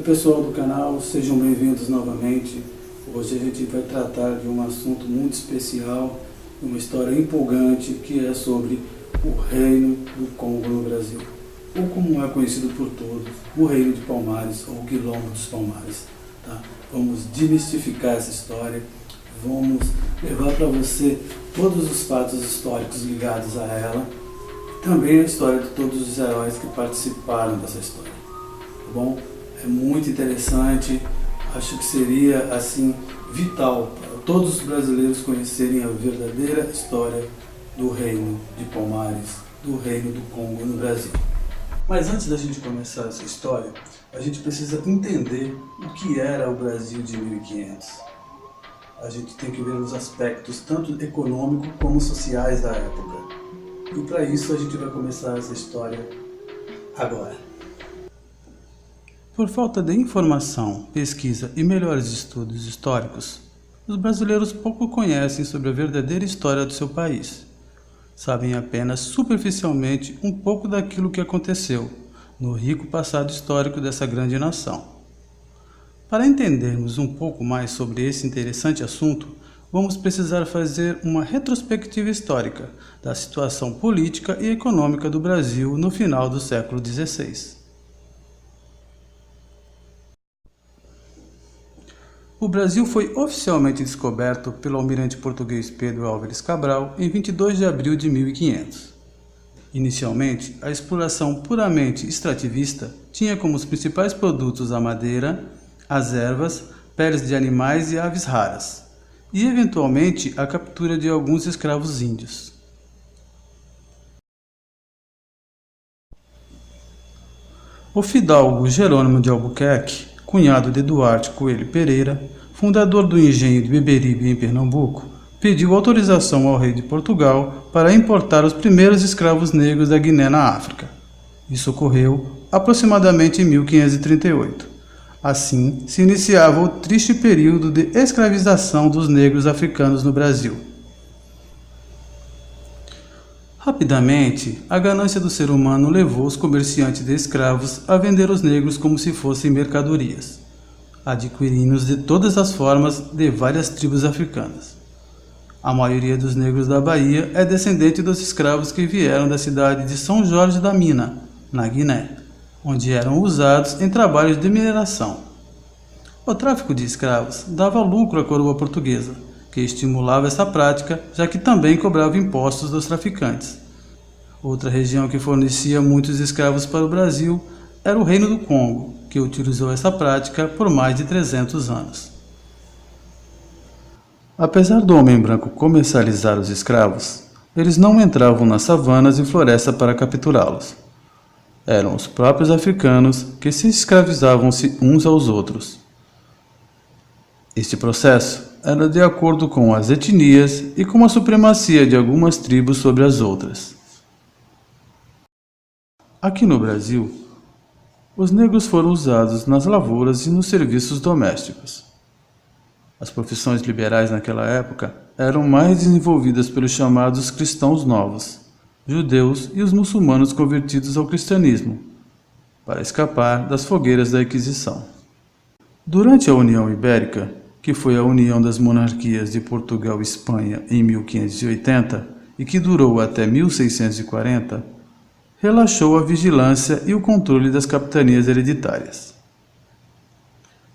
pessoal do canal, sejam bem-vindos novamente. Hoje a gente vai tratar de um assunto muito especial, uma história empolgante que é sobre o Reino do Congo no Brasil, ou como é conhecido por todos, o Reino de Palmares ou o Quilombo dos Palmares. Tá? Vamos desmistificar essa história, vamos levar para você todos os fatos históricos ligados a ela, também a história de todos os heróis que participaram dessa história. Tá bom? É muito interessante, acho que seria assim vital para todos os brasileiros conhecerem a verdadeira história do Reino de Palmares, do Reino do Congo no Brasil. Mas antes da gente começar essa história, a gente precisa entender o que era o Brasil de 1500. A gente tem que ver os aspectos tanto econômicos como sociais da época. E para isso a gente vai começar essa história agora. Por falta de informação, pesquisa e melhores estudos históricos, os brasileiros pouco conhecem sobre a verdadeira história do seu país. Sabem apenas superficialmente um pouco daquilo que aconteceu no rico passado histórico dessa grande nação. Para entendermos um pouco mais sobre esse interessante assunto, vamos precisar fazer uma retrospectiva histórica da situação política e econômica do Brasil no final do século XVI. O Brasil foi oficialmente descoberto pelo almirante português Pedro Álvares Cabral em 22 de abril de 1500. Inicialmente, a exploração puramente extrativista tinha como os principais produtos a madeira, as ervas, peles de animais e aves raras, e eventualmente a captura de alguns escravos índios. O fidalgo Jerônimo de Albuquerque, cunhado de Duarte Coelho Pereira, fundador do engenho de Beberibe em Pernambuco, pediu autorização ao rei de Portugal para importar os primeiros escravos negros da Guiné na África. Isso ocorreu aproximadamente em 1538. Assim, se iniciava o triste período de escravização dos negros africanos no Brasil. Rapidamente, a ganância do ser humano levou os comerciantes de escravos a vender os negros como se fossem mercadorias, adquirindo-os de todas as formas de várias tribos africanas. A maioria dos negros da Bahia é descendente dos escravos que vieram da cidade de São Jorge da Mina, na Guiné, onde eram usados em trabalhos de mineração. O tráfico de escravos dava lucro à coroa portuguesa, que estimulava essa prática, já que também cobrava impostos dos traficantes. Outra região que fornecia muitos escravos para o Brasil era o Reino do Congo, que utilizou essa prática por mais de 300 anos. Apesar do homem branco comercializar os escravos, eles não entravam nas savanas e florestas para capturá-los. Eram os próprios africanos que se escravizavam-se uns aos outros. Este processo era de acordo com as etnias e com a supremacia de algumas tribos sobre as outras. Aqui no Brasil, os negros foram usados nas lavouras e nos serviços domésticos. As profissões liberais naquela época eram mais desenvolvidas pelos chamados cristãos novos, judeus e os muçulmanos convertidos ao cristianismo, para escapar das fogueiras da Inquisição. Durante a União Ibérica, que foi a união das monarquias de Portugal e Espanha em 1580 e que durou até 1640, relaxou a vigilância e o controle das capitanias hereditárias.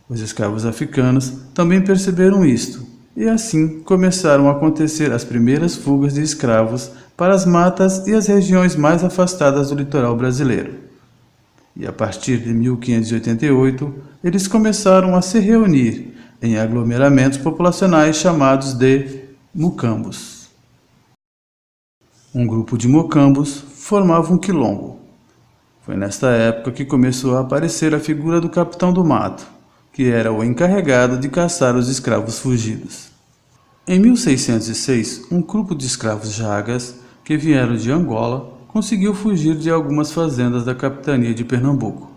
Os escravos africanos também perceberam isto, e assim começaram a acontecer as primeiras fugas de escravos para as matas e as regiões mais afastadas do litoral brasileiro. E a partir de 1588, eles começaram a se reunir em aglomeramentos populacionais chamados de mucambos. Um grupo de mocambos formava um quilombo. Foi nesta época que começou a aparecer a figura do capitão do mato, que era o encarregado de caçar os escravos fugidos. Em 1606, um grupo de escravos jagas, que vieram de Angola, conseguiu fugir de algumas fazendas da capitania de Pernambuco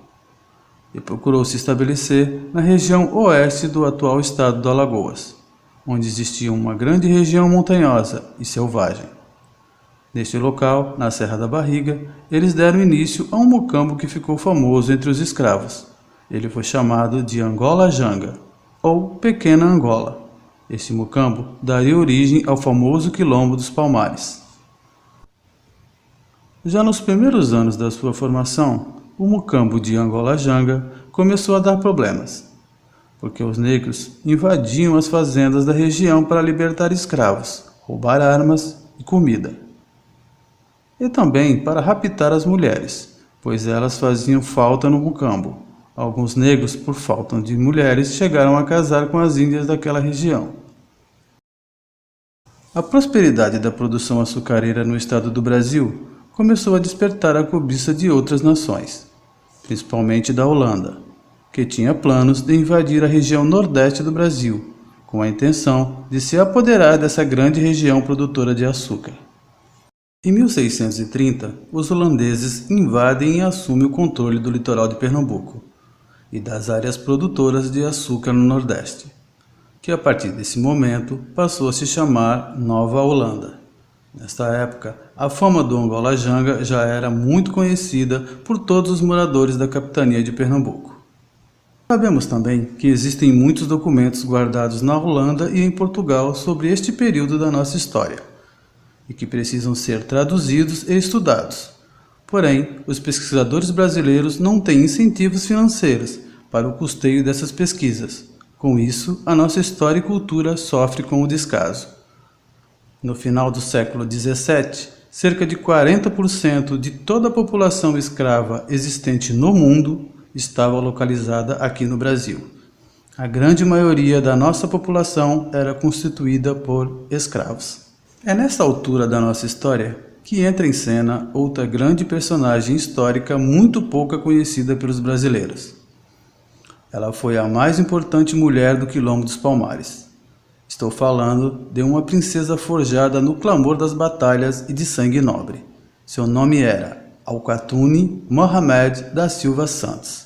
e procurou se estabelecer na região oeste do atual estado do Alagoas, onde existia uma grande região montanhosa e selvagem. Neste local, na Serra da Barriga, eles deram início a um mocambo que ficou famoso entre os escravos, Ele foi chamado de Angola Janga, ou Pequena Angola. Esse Mucambo daria origem ao famoso Quilombo dos Palmares. Já nos primeiros anos da sua formação, o Mucambo de Angola Janga começou a dar problemas, porque os negros invadiam as fazendas da região para libertar escravos, roubar armas e comida. E também para raptar as mulheres, pois elas faziam falta no Mucambo. Alguns negros, por falta de mulheres, chegaram a casar com as índias daquela região. A prosperidade da produção açucareira no estado do Brasil começou a despertar a cobiça de outras nações, principalmente da Holanda, que tinha planos de invadir a região nordeste do Brasil, com a intenção de se apoderar dessa grande região produtora de açúcar. Em 1630, os holandeses invadem e assumem o controle do litoral de Pernambuco e das áreas produtoras de açúcar no Nordeste, que a partir desse momento passou a se chamar Nova Holanda. Nesta época, a fama do Angola Janga já era muito conhecida por todos os moradores da capitania de Pernambuco. Sabemos também que existem muitos documentos guardados na Holanda e em Portugal sobre este período da nossa história, e que precisam ser traduzidos e estudados. Porém, os pesquisadores brasileiros não têm incentivos financeiros para o custeio dessas pesquisas. Com isso, a nossa história e cultura sofre com o descaso. No final do século XVII, cerca de 40% de toda a população escrava existente no mundo estava localizada aqui no Brasil. A grande maioria da nossa população era constituída por escravos. É nessa altura da nossa história que entra em cena outra grande personagem histórica muito pouco conhecida pelos brasileiros. Ela foi a mais importante mulher do Quilombo dos Palmares. Estou falando de uma princesa forjada no clamor das batalhas e de sangue nobre. Seu nome era Alcatune Mohamed da Silva Santos,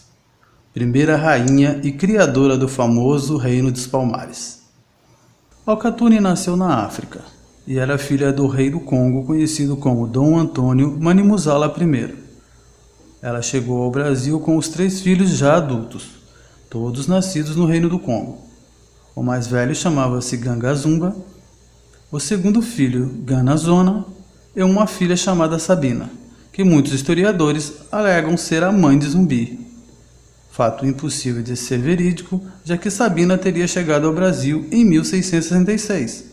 primeira rainha e criadora do famoso Reino dos Palmares. Alcatune nasceu na África e era filha do rei do Congo, conhecido como Dom Antônio Manimuzala I. Ela chegou ao Brasil com os 3 filhos já adultos, todos nascidos no Reino do Congo. O mais velho chamava-se Gangazumba, o segundo filho Ganazona e uma filha chamada Sabina, que muitos historiadores alegam ser a mãe de Zumbi. Fato impossível de ser verídico, já que Sabina teria chegado ao Brasil em 1666,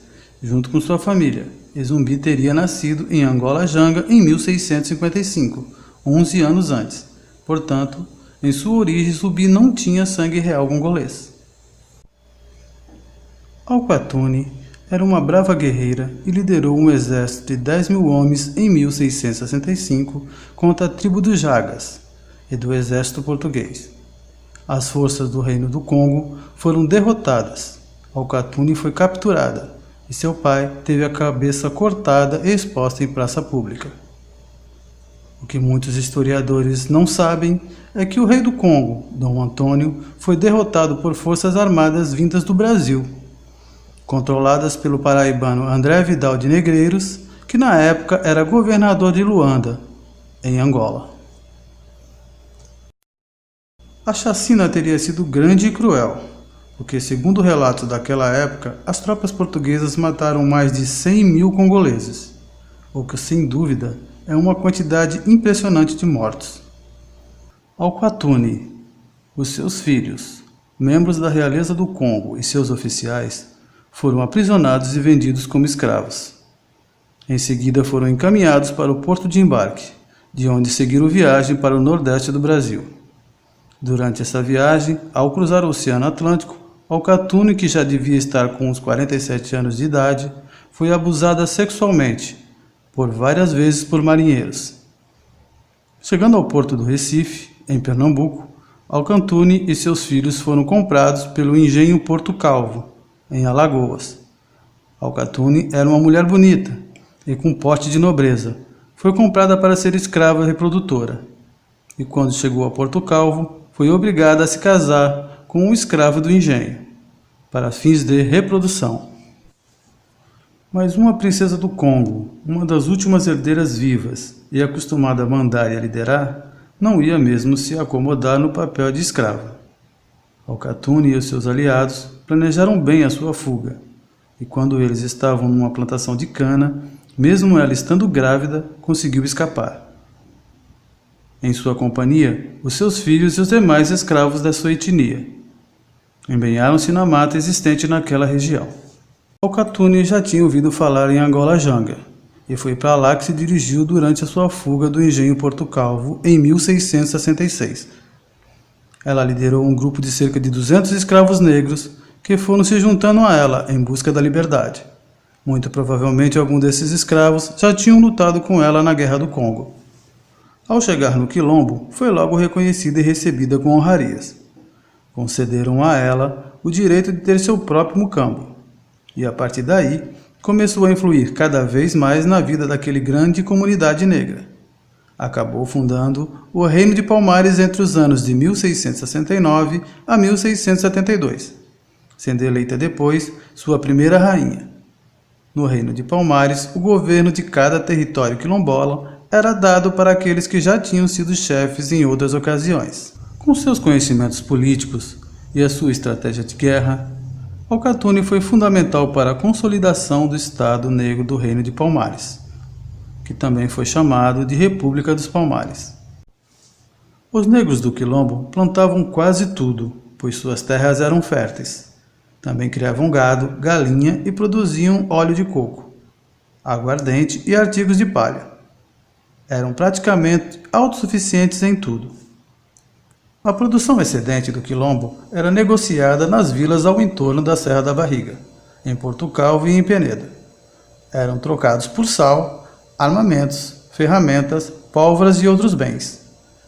junto com sua família, e Zumbi teria nascido em Angola Janga em 1655, 11 anos antes. Portanto, em sua origem, Zumbi não tinha sangue real congolês. Alcatune era uma brava guerreira e liderou um exército de 10.000 homens em 1665 contra a tribo dos Jagas e do exército português. As forças do Reino do Congo foram derrotadas. Alcatune foi capturada e seu pai teve a cabeça cortada e exposta em praça pública. O que muitos historiadores não sabem é que o rei do Congo, Dom Antônio, foi derrotado por forças armadas vindas do Brasil, controladas pelo paraibano André Vidal de Negreiros, que na época era governador de Luanda, em Angola. A chacina teria sido grande e cruel, porque, segundo relatos daquela época, as tropas portuguesas mataram mais de 100.000 congoleses, o que, sem dúvida, é uma quantidade impressionante de mortos. Alcatune, os seus filhos, membros da realeza do Congo e seus oficiais foram aprisionados e vendidos como escravos. Em seguida foram encaminhados para o porto de embarque, de onde seguiram viagem para o nordeste do Brasil. Durante essa viagem, ao cruzar o Oceano Atlântico, Alcatune, que já devia estar com uns 47 anos de idade, foi abusada sexualmente, por várias vezes por marinheiros. Chegando ao porto do Recife, em Pernambuco, Alcatune e seus filhos foram comprados pelo engenho Porto Calvo, em Alagoas. Alcatune era uma mulher bonita e com porte de nobreza. Foi comprada para ser escrava reprodutora. E quando chegou a Porto Calvo, foi obrigada a se casar com um escravo do engenho, para fins de reprodução. Mas uma princesa do Congo, uma das últimas herdeiras vivas e acostumada a mandar e a liderar, não ia mesmo se acomodar no papel de escrava. Alcatune e os seus aliados planejaram bem a sua fuga, e quando eles estavam numa plantação de cana, mesmo ela estando grávida, conseguiu escapar. Em sua companhia, os seus filhos e os demais escravos da sua etnia. Empenharam-se na mata existente naquela região. Alcatune já tinha ouvido falar em Angola Janga, e foi para lá que se dirigiu durante a sua fuga do engenho Porto Calvo em 1666. Ela liderou um grupo de cerca de 200 escravos negros que foram se juntando a ela em busca da liberdade. Muito provavelmente alguns desses escravos já tinham lutado com ela na Guerra do Congo. Ao chegar no Quilombo, foi logo reconhecida e recebida com honrarias. Concederam a ela o direito de ter seu próprio mucambo, e a partir daí começou a influir cada vez mais na vida daquele grande comunidade negra. Acabou fundando o Reino de Palmares entre os anos de 1669 a 1672, sendo eleita depois sua primeira rainha. No Reino de Palmares, o governo de cada território quilombola era dado para aqueles que já tinham sido chefes em outras ocasiões. Com seus conhecimentos políticos e a sua estratégia de guerra, Alcatune foi fundamental para a consolidação do Estado Negro do Reino de Palmares, que também foi chamado de República dos Palmares. Os negros do Quilombo plantavam quase tudo, pois suas terras eram férteis. Também criavam gado, galinha e produziam óleo de coco, aguardente e artigos de palha. Eram praticamente autossuficientes em tudo. A produção excedente do Quilombo era negociada nas vilas ao entorno da Serra da Barriga, em Porto Calvo e em Peneda. Eram trocados por sal, armamentos, ferramentas, pólvoras e outros bens.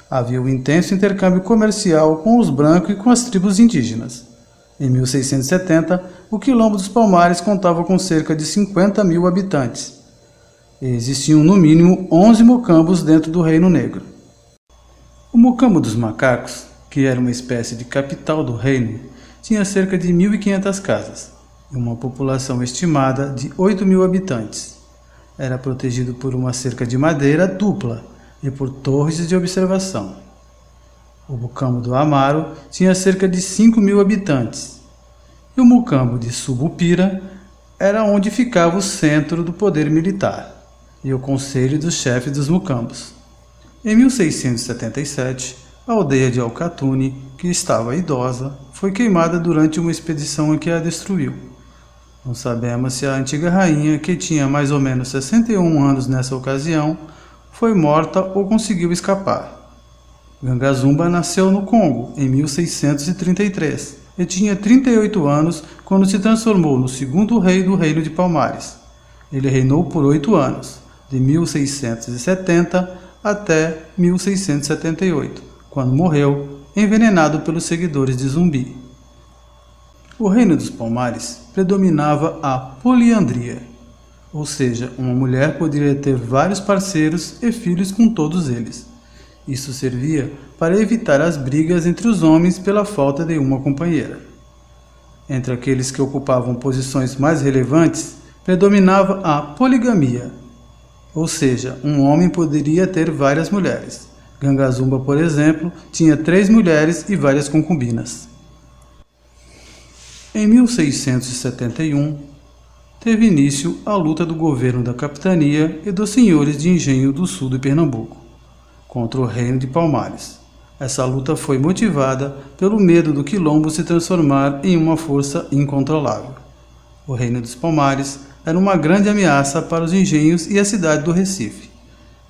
Havia um intenso intercâmbio comercial com os brancos e com as tribos indígenas. Em 1670, o Quilombo dos Palmares contava com cerca de 50 mil habitantes. E existiam no mínimo 11 mocambos dentro do Reino Negro. O Mocambo dos Macacos, que era uma espécie de capital do reino, tinha cerca de 1.500 casas e uma população estimada de 8 mil habitantes. Era protegido por uma cerca de madeira dupla e por torres de observação. O Mocambo do Amaro tinha cerca de 5 mil habitantes. E o Mocambo de Subupira era onde ficava o centro do poder militar e o conselho dos chefes dos Mocambos. Em 1677, a aldeia de Alcatune, que estava idosa, foi queimada durante uma expedição em que a destruiu. Não sabemos se a antiga rainha, que tinha mais ou menos 61 anos nessa ocasião, foi morta ou conseguiu escapar. Gangazumba nasceu no Congo em 1633 e tinha 38 anos quando se transformou no segundo rei do Reino de Palmares. Ele reinou por 8 anos, de 1670 até 1678, quando morreu, envenenado pelos seguidores de Zumbi. O Reino dos Palmares predominava a poliandria, ou seja, uma mulher poderia ter vários parceiros e filhos com todos eles. Isso servia para evitar as brigas entre os homens pela falta de uma companheira. Entre aqueles que ocupavam posições mais relevantes, predominava a poligamia, ou seja, um homem poderia ter várias mulheres. Gangazumba, por exemplo, tinha 3 mulheres e várias concubinas. Em 1671, teve início a luta do governo da capitania e dos senhores de engenho do sul de Pernambuco contra o Reino de Palmares. Essa luta foi motivada pelo medo do Quilombo se transformar em uma força incontrolável. O Reino dos Palmares era uma grande ameaça para os engenhos e a cidade do Recife.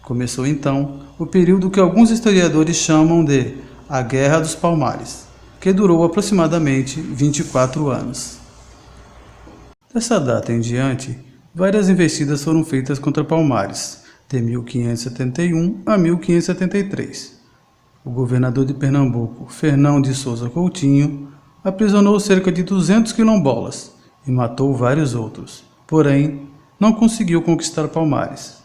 Começou então o período que alguns historiadores chamam de a Guerra dos Palmares, que durou aproximadamente 24 anos. Dessa data em diante, várias investidas foram feitas contra Palmares, de 1571 a 1573. O governador de Pernambuco, Fernão de Souza Coutinho, aprisionou cerca de 200 quilombolas e matou vários outros. Porém, não conseguiu conquistar Palmares.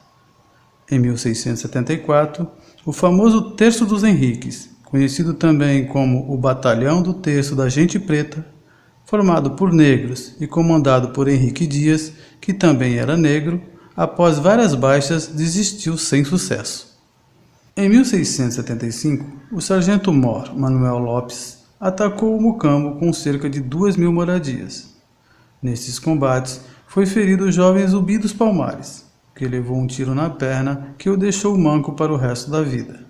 Em 1674, o famoso Terço dos Henriques, conhecido também como o Batalhão do Terço da Gente Preta, formado por negros e comandado por Henrique Dias, que também era negro, após várias baixas, desistiu sem sucesso. Em 1675, o sargento-mor Manuel Lopes atacou o Mucambo com cerca de 2.000 moradias. Nesses combates, foi ferido o jovem Zumbi dos Palmares, que levou um tiro na perna que o deixou manco para o resto da vida.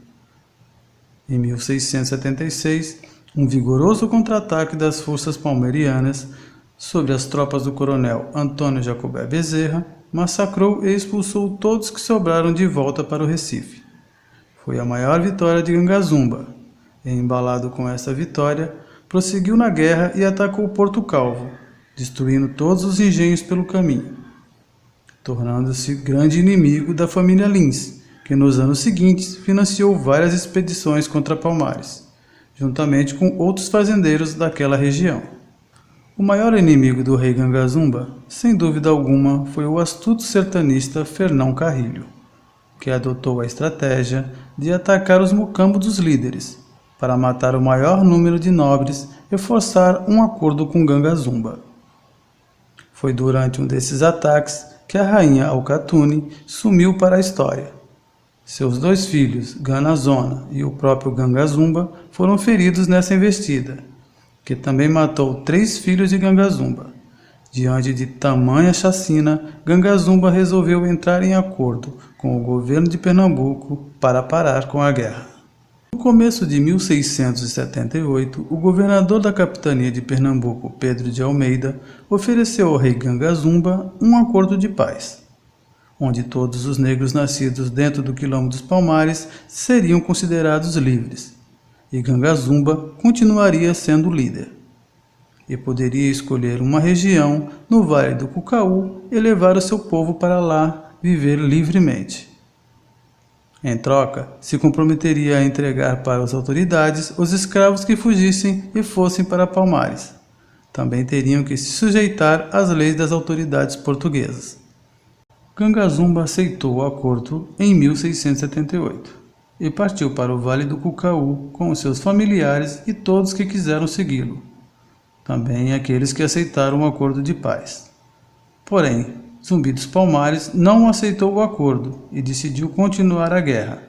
Em 1676, um vigoroso contra-ataque das forças palmerianas sobre as tropas do coronel Antônio Jacobé Bezerra massacrou e expulsou todos que sobraram de volta para o Recife. Foi a maior vitória de Gangazumba, e, embalado com essa vitória, prosseguiu na guerra e atacou Porto Calvo, destruindo todos os engenhos pelo caminho, tornando-se grande inimigo da família Lins, que nos anos seguintes financiou várias expedições contra Palmares, juntamente com outros fazendeiros daquela região. O maior inimigo do rei Gangazumba, sem dúvida alguma, foi o astuto sertanista Fernão Carrilho, que adotou a estratégia de atacar os mucambos dos líderes, para matar o maior número de nobres e forçar um acordo com Gangazumba. Foi durante um desses ataques que a rainha Alcatune sumiu para a história. Seus 2 filhos, Ganazona e o próprio Gangazumba, foram feridos nessa investida, que também matou 3 filhos de Gangazumba. Diante de tamanha chacina, Gangazumba resolveu entrar em acordo com o governo de Pernambuco para parar com a guerra. No começo de 1678, o governador da capitania de Pernambuco, Pedro de Almeida, ofereceu ao rei Gangazumba um acordo de paz, onde todos os negros nascidos dentro do quilombo dos Palmares seriam considerados livres, e Gangazumba continuaria sendo líder, e poderia escolher uma região no Vale do Cucaú e levar o seu povo para lá viver livremente. Em troca, se comprometeria a entregar para as autoridades os escravos que fugissem e fossem para Palmares. Também teriam que se sujeitar às leis das autoridades portuguesas. Gangazumba aceitou o acordo em 1678 e partiu para o Vale do Cucaú com os seus familiares e todos que quiseram segui-lo, também aqueles que aceitaram o acordo de paz. Porém, Zumbi dos Palmares não aceitou o acordo e decidiu continuar a guerra.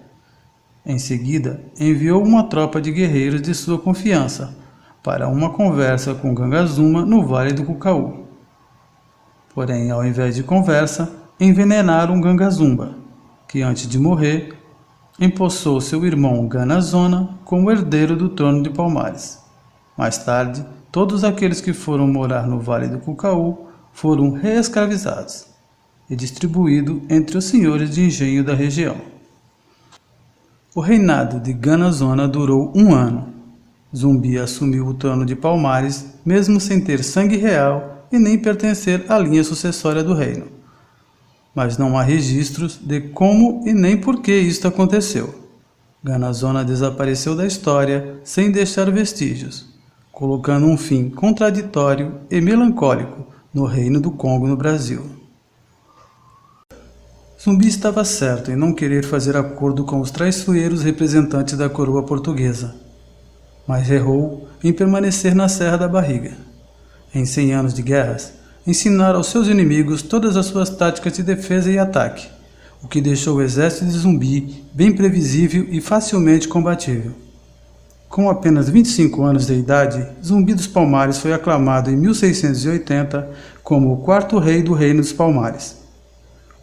Em seguida, enviou uma tropa de guerreiros de sua confiança para uma conversa com Gangazumba no Vale do Cucaú. Porém, ao invés de conversa, envenenaram Gangazumba, que antes de morrer, empossou seu irmão Ganazona como herdeiro do trono de Palmares. Mais tarde, todos aqueles que foram morar no Vale do Cucaú foram reescravizados e distribuídos entre os senhores de engenho da região. O reinado de Ganazona durou 1 ano. Zumbi assumiu o trono de Palmares, mesmo sem ter sangue real e nem pertencer à linha sucessória do reino. Mas não há registros de como e nem por que isto aconteceu. Ganazona desapareceu da história sem deixar vestígios, colocando um fim contraditório e melancólico no Reino do Congo no Brasil. Zumbi estava certo em não querer fazer acordo com os traiçoeiros representantes da coroa portuguesa, mas errou em permanecer na Serra da Barriga. Em 100 anos de guerras, ensinaram aos seus inimigos todas as suas táticas de defesa e ataque, o que deixou o exército de Zumbi bem previsível e facilmente combatível. Com apenas 25 anos de idade, Zumbi dos Palmares foi aclamado em 1680 como o 4º rei do Reino dos Palmares,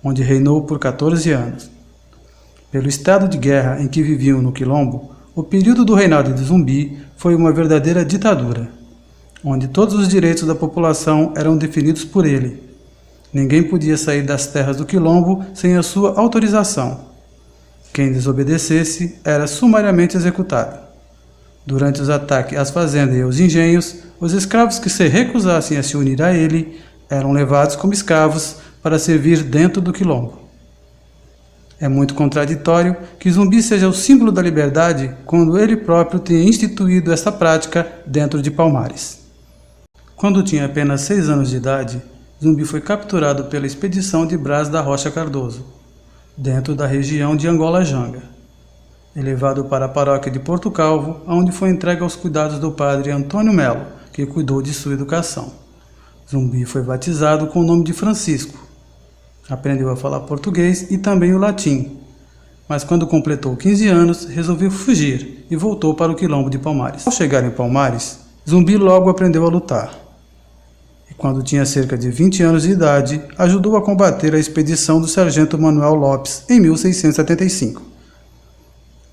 onde reinou por 14 anos. Pelo estado de guerra em que viviam no Quilombo, o período do reinado de Zumbi foi uma verdadeira ditadura, onde todos os direitos da população eram definidos por ele. Ninguém podia sair das terras do Quilombo sem a sua autorização. Quem desobedecesse era sumariamente executado. Durante os ataques às fazendas e aos engenhos, os escravos que se recusassem a se unir a ele eram levados como escravos para servir dentro do Quilombo. É muito contraditório que Zumbi seja o símbolo da liberdade quando ele próprio tenha instituído essa prática dentro de Palmares. Quando tinha apenas 6 anos de idade, Zumbi foi capturado pela expedição de Brás da Rocha Cardoso, dentro da região de Angola-Janga, e levado para a paróquia de Porto Calvo, onde foi entregue aos cuidados do padre Antônio Melo, que cuidou de sua educação. Zumbi foi batizado com o nome de Francisco. Aprendeu a falar português e também o latim. mas quando completou 15 anos, resolveu fugir e voltou para o quilombo de Palmares. Ao chegar em Palmares, Zumbi logo aprendeu a lutar. E quando tinha cerca de 20 anos de idade, ajudou a combater a expedição do sargento Manuel Lopes em 1675.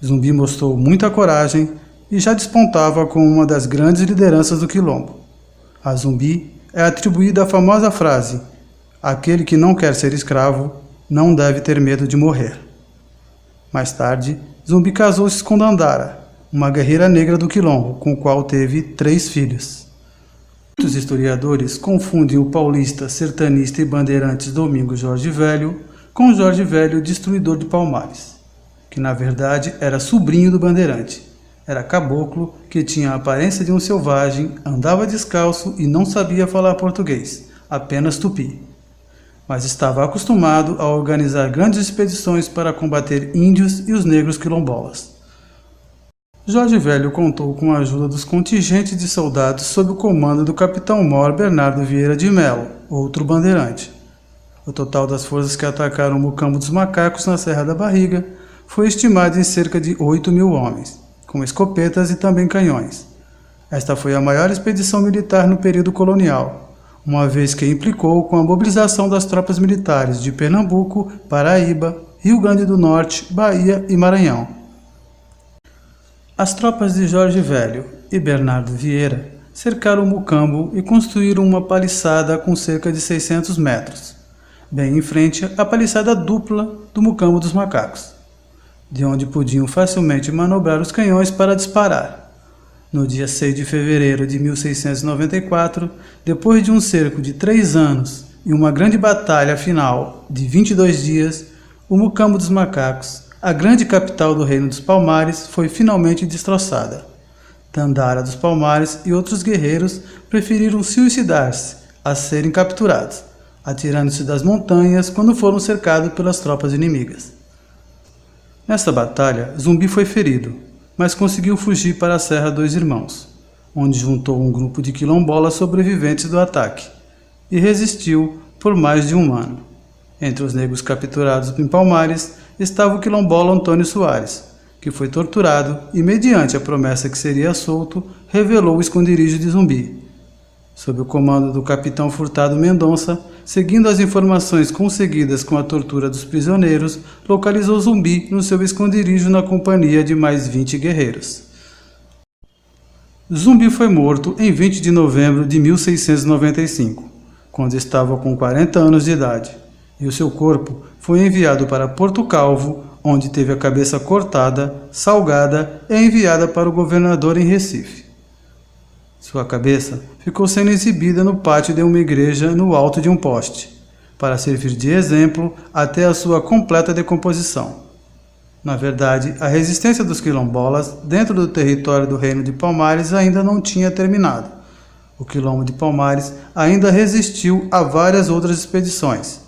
Zumbi mostrou muita coragem e já despontava como uma das grandes lideranças do quilombo. A Zumbi é atribuída a famosa frase: aquele que não quer ser escravo não deve ter medo de morrer. Mais tarde, Zumbi casou-se com Dandara, uma guerreira negra do quilombo, com o qual teve 3 filhos. Muitos historiadores confundem o paulista, sertanista e bandeirante Domingos Jorge Velho com Jorge Velho, destruidor de Palmares, que na verdade era sobrinho do bandeirante. Era caboclo, que tinha a aparência de um selvagem, andava descalço e não sabia falar português, apenas tupi. Mas estava acostumado a organizar grandes expedições para combater índios e os negros quilombolas. Jorge Velho contou com a ajuda dos contingentes de soldados sob o comando do capitão-mor Bernardo Vieira de Mello, outro bandeirante. O total das forças que atacaram o Mucambo dos Macacos na Serra da Barriga foi estimado em cerca de 8.000 homens, com escopetas e também canhões. Esta foi a maior expedição militar no período colonial, uma vez que implicou com a mobilização das tropas militares de Pernambuco, Paraíba, Rio Grande do Norte, Bahia e Maranhão. As tropas de Jorge Velho e Bernardo Vieira cercaram o Mucambo e construíram uma paliçada com cerca de 600 metros, bem em frente à paliçada dupla do Mucambo dos Macacos, de onde podiam facilmente manobrar os canhões para disparar. No dia 6 de fevereiro de 1694, depois de um cerco de 3 anos e uma grande batalha final de 22 dias, o Mucambo dos Macacos, a grande capital do Reino dos Palmares, foi finalmente destroçada. Dandara dos Palmares e outros guerreiros preferiram suicidar-se a serem capturados, atirando-se das montanhas quando foram cercados pelas tropas inimigas. Nesta batalha, Zumbi foi ferido, mas conseguiu fugir para a Serra dos Irmãos, onde juntou um grupo de quilombolas sobreviventes do ataque, e resistiu por mais de um ano. Entre os negros capturados em Palmares estava o quilombola Antônio Soares, que foi torturado e, mediante a promessa que seria solto, revelou o esconderijo de Zumbi. Sob o comando do capitão Furtado Mendonça, seguindo as informações conseguidas com a tortura dos prisioneiros, localizou Zumbi no seu esconderijo na companhia de mais 20 guerreiros. Zumbi foi morto em 20 de novembro de 1695, quando estava com 40 anos de idade, e o seu corpo foi enviado para Porto Calvo, onde teve a cabeça cortada, salgada e enviada para o governador em Recife. Sua cabeça ficou sendo exibida no pátio de uma igreja no alto de um poste, para servir de exemplo até a sua completa decomposição. Na verdade, a resistência dos quilombolas dentro do território do Reino de Palmares ainda não tinha terminado. O quilombo de Palmares ainda resistiu a várias outras expedições.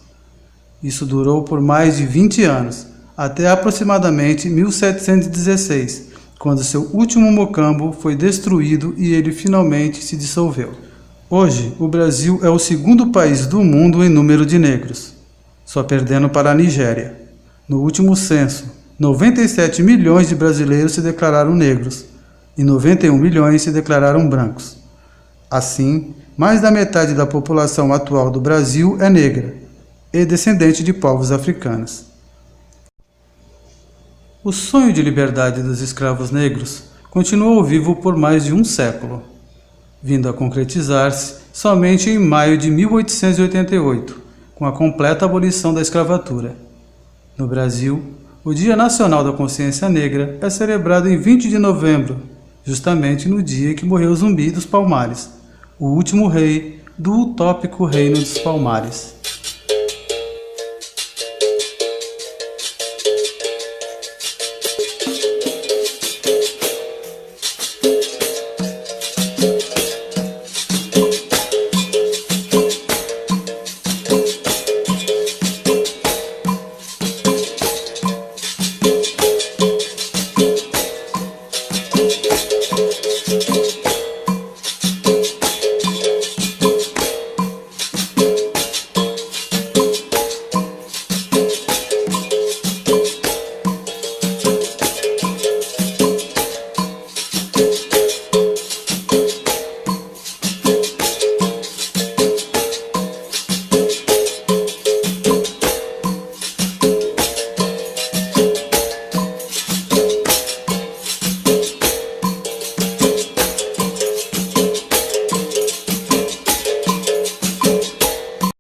Isso durou por mais de 20 anos, até aproximadamente 1716, quando seu último Mucambo foi destruído e ele finalmente se dissolveu. Hoje, o Brasil é o segundo país do mundo em número de negros, só perdendo para a Nigéria. No último censo, 97 milhões de brasileiros se declararam negros e 91 milhões se declararam brancos. Assim, mais da metade da população atual do Brasil é negra e descendente de povos africanos. O sonho de liberdade dos escravos negros continuou vivo por mais de um século, vindo a concretizar-se somente em maio de 1888, com a completa abolição da escravatura. No Brasil, o Dia Nacional da Consciência Negra é celebrado em 20 de novembro, justamente no dia em que morreu Zumbi dos Palmares, o último rei do utópico Reino dos Palmares.